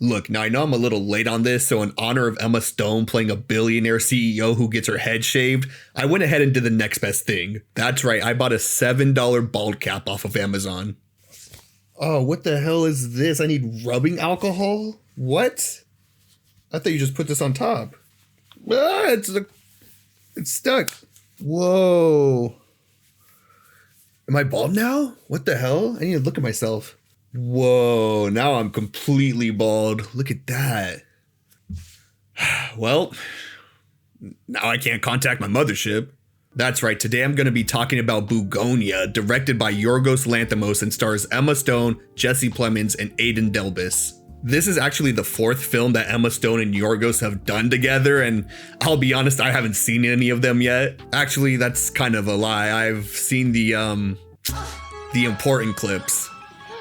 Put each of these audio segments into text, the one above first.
Look, now I know I'm a little late on this, so in honor of Emma Stone playing a billionaire CEO who gets her head shaved, I went ahead and did the next best thing. That's right, I bought a $7 bald cap off of Amazon. Oh, what the hell is this? I need rubbing alcohol? What? I thought you just put this on top. Ah, it's stuck. Whoa. Am I bald now? What the hell? I need to look at myself. Whoa, now I'm completely bald. Look at that. Well, now I can't contact my mothership. That's right, today I'm going to be talking about Bugonia, directed by Yorgos Lanthimos and stars Emma Stone, Jesse Plemons, and Aidan Delbus. This is actually the fourth film that Emma Stone and Yorgos have done together, and I'll be honest, I haven't seen any of them yet. Actually, that's kind of a lie. I've seen the important clips.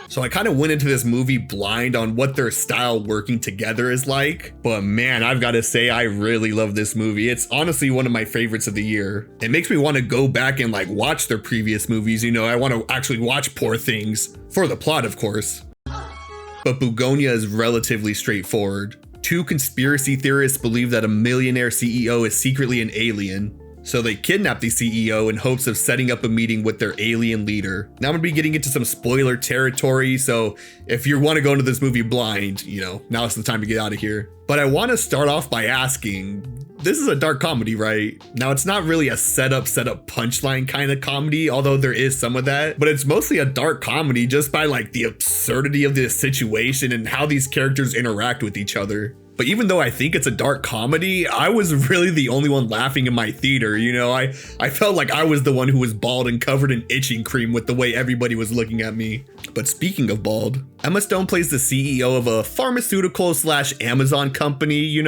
So I kind of went into this movie blind on what their style working together is like. But man, I've got to say, I really love this movie. It's honestly one of my favorites of the year. It makes me want to go back and watch their previous movies. You know, I want to actually watch Poor Things for the plot, of course. But Bugonia is relatively straightforward. Two conspiracy theorists believe that a millionaire CEO is secretly an alien. So they kidnap the CEO in hopes of setting up a meeting with their alien leader. Now I'm gonna be getting into some spoiler territory, so if you want to go into this movie blind, now's the time to get out of here. But I want to start off by asking, this is a dark comedy, right? Now it's not really a setup punchline kind of comedy, although there is some of that, but it's mostly a dark comedy just by the absurdity of the situation and how these characters interact with each other. But even though I think it's a dark comedy, I was really the only one laughing in my theater. I felt like I was the one who was bald and covered in itching cream with the way everybody was looking at me. But speaking of bald, Emma Stone plays the CEO of a pharmaceutical/Amazon company.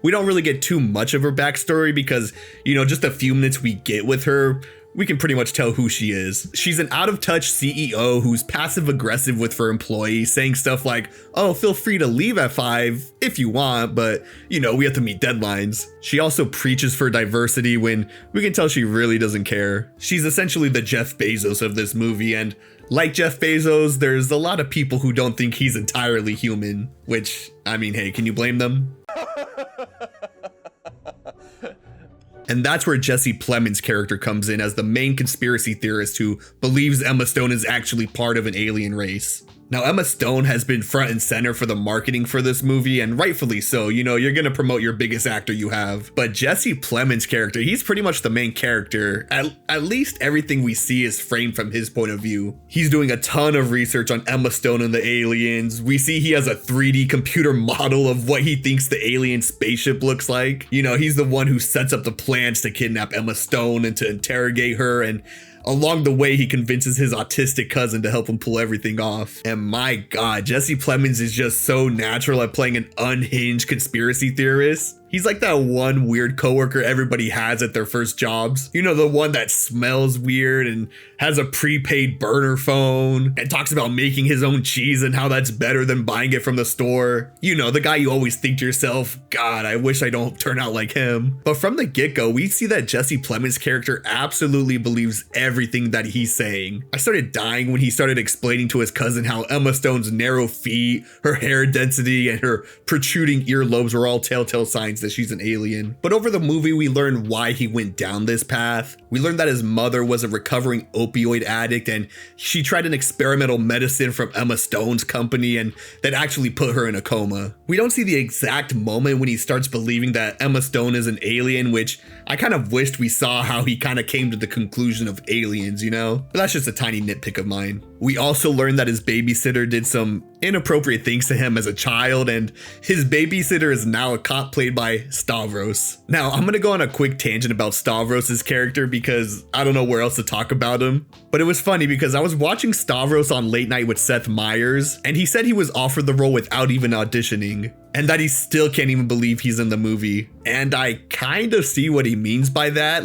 We don't really get too much of her backstory because, just a few minutes we get with her, we can pretty much tell who she is. She's an out-of-touch CEO who's passive-aggressive with her employees, saying stuff like, oh, feel free to leave at 5 if you want, but, we have to meet deadlines. She also preaches for diversity when we can tell she really doesn't care. She's essentially the Jeff Bezos of this movie, and like Jeff Bezos, there's a lot of people who don't think he's entirely human, which, hey, can you blame them? And that's where Jesse Plemons' character comes in as the main conspiracy theorist who believes Emma Stone is actually part of an alien race. Now, Emma Stone has been front and center for the marketing for this movie, and rightfully so. You're gonna promote your biggest actor you have. But Jesse Plemons' character, he's pretty much the main character. At least everything we see is framed from his point of view. He's doing a ton of research on Emma Stone and the aliens. We see he has a 3D computer model of what he thinks the alien spaceship looks like. He's the one who sets up the plans to kidnap Emma Stone and to interrogate her, and along the way, he convinces his autistic cousin to help him pull everything off. And my God, Jesse Plemons is just so natural at playing an unhinged conspiracy theorist. He's like that one weird coworker everybody has at their first jobs. The one that smells weird and has a prepaid burner phone and talks about making his own cheese and how that's better than buying it from the store. The guy you always think to yourself, God, I wish I don't turn out like him. But from the get-go, we see that Jesse Plemons' character absolutely believes everything that he's saying. I started dying when he started explaining to his cousin how Emma Stone's narrow feet, her hair density, and her protruding earlobes were all telltale signs that she's an alien. But over the movie, we learn why he went down this path. We learned that his mother was a recovering opioid addict, and she tried an experimental medicine from Emma Stone's company, and that actually put her in a coma. We don't see the exact moment when he starts believing that Emma Stone is an alien, which I kind of wished we saw how he kind of came to the conclusion of aliens, But that's just a tiny nitpick of mine. We also learned that his babysitter did some inappropriate things to him as a child, and his babysitter is now a cop played by Stavros. Now, I'm gonna go on a quick tangent about Stavros' character because I don't know where else to talk about him. But it was funny because I was watching Stavros on Late Night with Seth Meyers, and he said he was offered the role without even auditioning, and that he still can't even believe he's in the movie. And I kind of see what he means by that.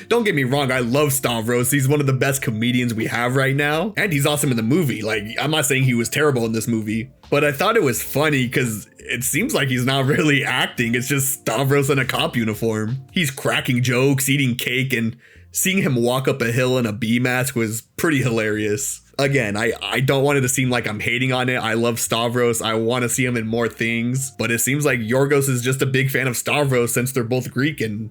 Don't get me wrong, I love Stavros. He's one of the best comedians we have right now, and he's awesome in the movie. I'm not saying he was terrible in this movie, but I thought it was funny because it seems like he's not really acting. It's just Stavros in a cop uniform. He's cracking jokes, eating cake, and Seeing him walk up a hill in a bee mask was pretty hilarious. Again, I don't want it to seem like I'm hating on it. I love Stavros. I want to see him in more things. But it seems like Yorgos is just a big fan of Stavros since they're both Greek and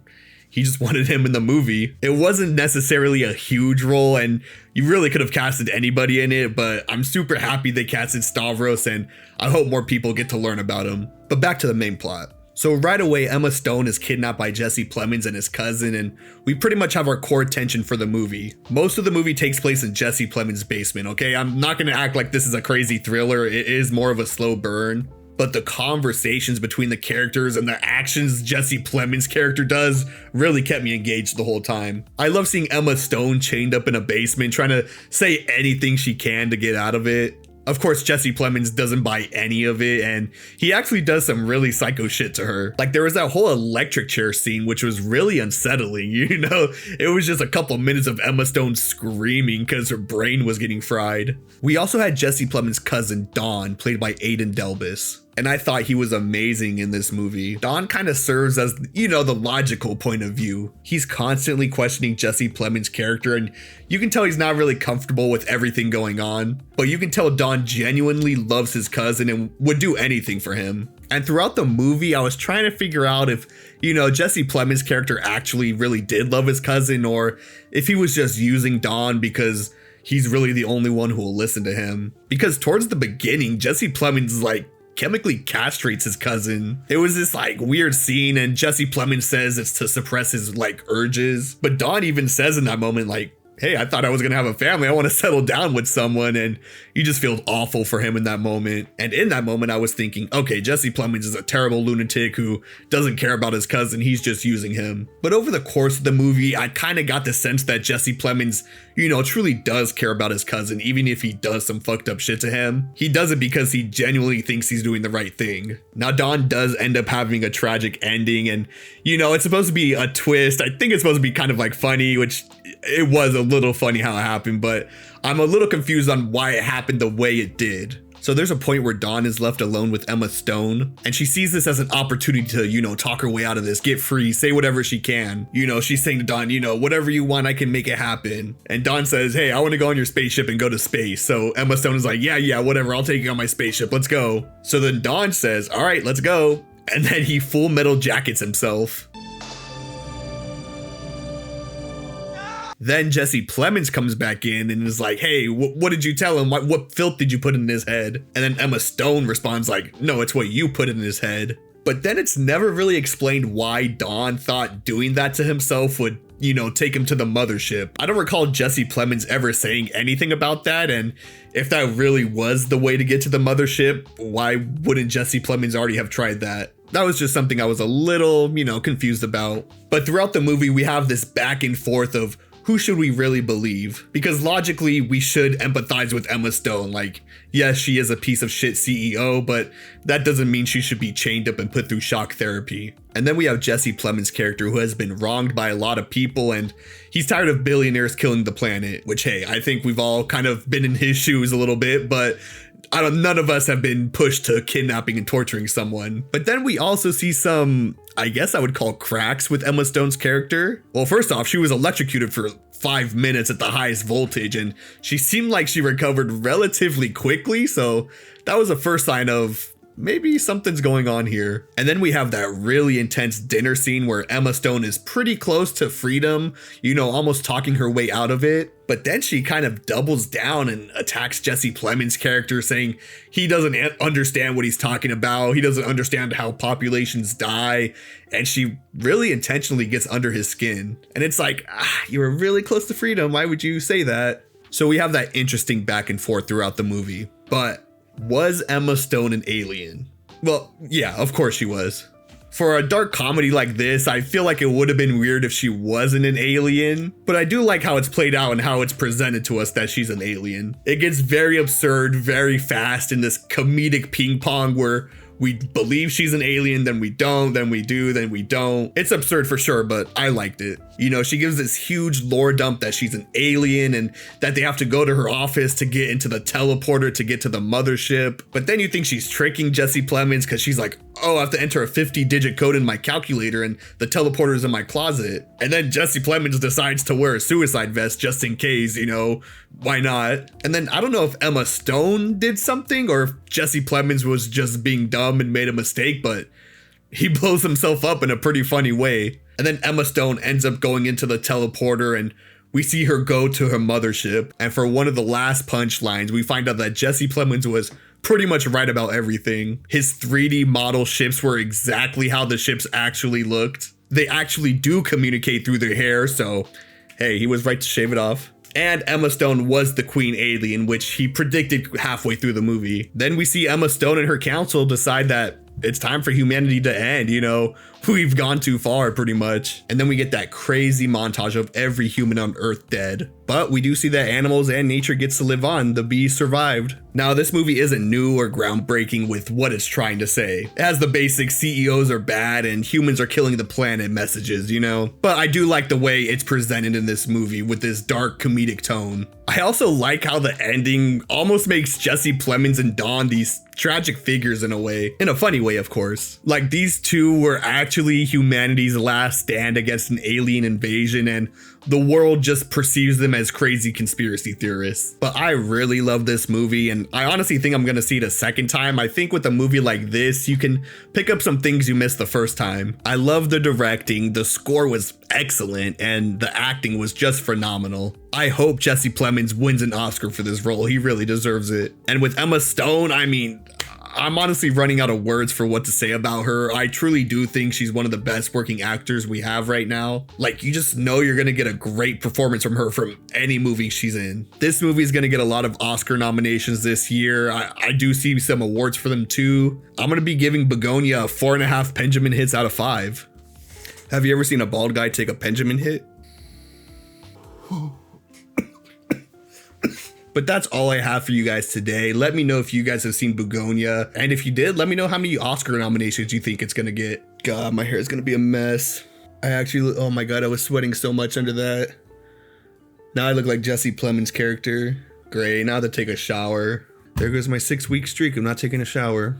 he just wanted him in the movie. It wasn't necessarily a huge role and you really could have casted anybody in it, but I'm super happy they casted Stavros and I hope more people get to learn about him. But back to the main plot. So right away, Emma Stone is kidnapped by Jesse Plemons and his cousin, and we pretty much have our core tension for the movie. Most of the movie takes place in Jesse Plemons' basement, okay? I'm not gonna act like this is a crazy thriller, it is more of a slow burn. But the conversations between the characters and the actions Jesse Plemons' character does really kept me engaged the whole time. I love seeing Emma Stone chained up in a basement, trying to say anything she can to get out of it. Of course, Jesse Plemons doesn't buy any of it, and he actually does some really psycho shit to her. Like, there was that whole electric chair scene, which was really unsettling, you know? It was just a couple minutes of Emma Stone screaming because her brain was getting fried. We also had Jesse Plemons' cousin, Dawn, played by Aidan Delbus. And I thought he was amazing in this movie. Don kind of serves as, you know, the logical point of view. He's constantly questioning Jesse Plemons' character, and you can tell he's not really comfortable with everything going on. But you can tell Don genuinely loves his cousin and would do anything for him. And throughout the movie, I was trying to figure out if, you know, Jesse Plemons' character actually really did love his cousin, or if he was just using Don because he's really the only one who will listen to him. Because towards the beginning, Jesse Plemons, like, chemically castrates his cousin. It was this like weird scene and Jesse Plemons says it's to suppress his like urges. But Dawn even says in that moment like, hey, I thought I was gonna have a family. I want to settle down with someone. And you just feel awful for him in that moment. And in that moment, I was thinking, okay, Jesse Plemons is a terrible lunatic who doesn't care about his cousin. He's just using him. But over the course of the movie, I kind of got the sense that Jesse Plemons, you know, truly does care about his cousin, even if he does some fucked up shit to him. He does it because he genuinely thinks he's doing the right thing. Now, Dawn does end up having a tragic ending, and, you know, it's supposed to be a twist. I think it's supposed to be kind of like funny, which it was a little funny how it happened, but I'm a little confused on why it happened the way it did. So there's a point where Dawn is left alone with Emma Stone, and she sees this as an opportunity to, you know, talk her way out of this, get free, say whatever she can. You know, she's saying to Dawn, you know, whatever you want, I can make it happen. And Dawn says, hey, I want to go on your spaceship and go to space. So Emma Stone is like, yeah, whatever, I'll take you on my spaceship, let's go. So then Dawn says, all right, let's go. And then he full metal jackets himself. Then Jesse Plemons comes back in and is like, hey, what did you tell him? What filth did you put in his head? And then Emma Stone responds like, no, it's what you put in his head. But then it's never really explained why Dawn thought doing that to himself would, you know, take him to the mothership. I don't recall Jesse Plemons ever saying anything about that. And if that really was the way to get to the mothership, why wouldn't Jesse Plemons already have tried that? That was just something I was a little, you know, confused about. But throughout the movie, we have this back and forth of who should we really believe? Because logically, we should empathize with Emma Stone. Like, yes, she is a piece of shit CEO, but that doesn't mean she should be chained up and put through shock therapy. And then we have Jesse Plemons' character who has been wronged by a lot of people and he's tired of billionaires killing the planet, which, hey, I think we've all kind of been in his shoes a little bit, but none of us have been pushed to kidnapping and torturing someone. But then we also see some, I guess I would call cracks with Emma Stone's character. Well, first off, she was electrocuted for 5 minutes at the highest voltage, and she seemed like she recovered relatively quickly, so that was a first sign of maybe something's going on here. And then we have that really intense dinner scene where Emma Stone is pretty close to freedom, you know, almost talking her way out of it. But then she kind of doubles down and attacks Jesse Plemons' character, saying he doesn't understand what he's talking about. He doesn't understand how populations die. And she really intentionally gets under his skin. And it's like, you were really close to freedom. Why would you say that? So we have that interesting back and forth throughout the movie. But was Emma Stone an alien? Well, yeah, of course she was. For a dark comedy like this, I feel like it would have been weird if she wasn't an alien, but I do like how it's played out and how it's presented to us that she's an alien. It gets very absurd very fast in this comedic ping pong where we believe she's an alien, then we don't, then we do, then we don't. It's absurd for sure, but I liked it. You know, she gives this huge lore dump that she's an alien and that they have to go to her office to get into the teleporter to get to the mothership. But then you think she's tricking Jesse Plemons because she's like, oh, I have to enter a 50-digit code in my calculator and the teleporter's in my closet. And then Jesse Plemons decides to wear a suicide vest just in case, you know, why not? And then I don't know if Emma Stone did something or if Jesse Plemons was just being dumb and made a mistake, but he blows himself up in a pretty funny way. And then Emma Stone ends up going into the teleporter and we see her go to her mothership. And for one of the last punchlines, we find out that Jesse Plemons was pretty much right about everything. His 3D model ships were exactly how the ships actually looked. They actually do communicate through their hair, so hey, he was right to shave it off. And Emma Stone was the queen alien, which he predicted halfway through the movie. Then we see Emma Stone and her council decide that it's time for humanity to end, you know, we've gone too far pretty much. And then we get that crazy montage of every human on Earth dead. But we do see that animals and nature gets to live on. The bees survived. Now, this movie isn't new or groundbreaking with what it's trying to say. It has the basic CEOs are bad and humans are killing the planet messages, you know? But I do like the way it's presented in this movie with this dark comedic tone. I also like how the ending almost makes Jesse Plemons and Dawn these tragic figures in a way. In a funny way, of course. Like, these two were actually humanity's last stand against an alien invasion, and the world just perceives them as crazy conspiracy theorists. But I really love this movie, and I honestly think I'm gonna see it a second time. I think with a movie like this, you can pick up some things you missed the first time. I love the directing, the score was excellent, and the acting was just phenomenal. I hope Jesse Plemons wins an Oscar for this role. He really deserves it. And with Emma Stone, I mean, I'm honestly running out of words for what to say about her. I truly do think she's one of the best working actors we have right now. Like, you just know you're gonna get a great performance from her from any movie she's in. This movie is gonna get a lot of Oscar nominations this year. I do see some awards for them too. I'm gonna be giving Bugonia a 4.5 Benjamin hits out of 5. Have you ever seen a bald guy take a Benjamin hit? But that's all I have for you guys today. Let me know if you guys have seen Bugonia. And if you did, let me know how many Oscar nominations you think it's gonna get. God, my hair is gonna be a mess. Oh my God, I was sweating so much under that. Now I look like Jesse Plemons' character. Great, now I have to take a shower. There goes my 6-week streak of not taking a shower.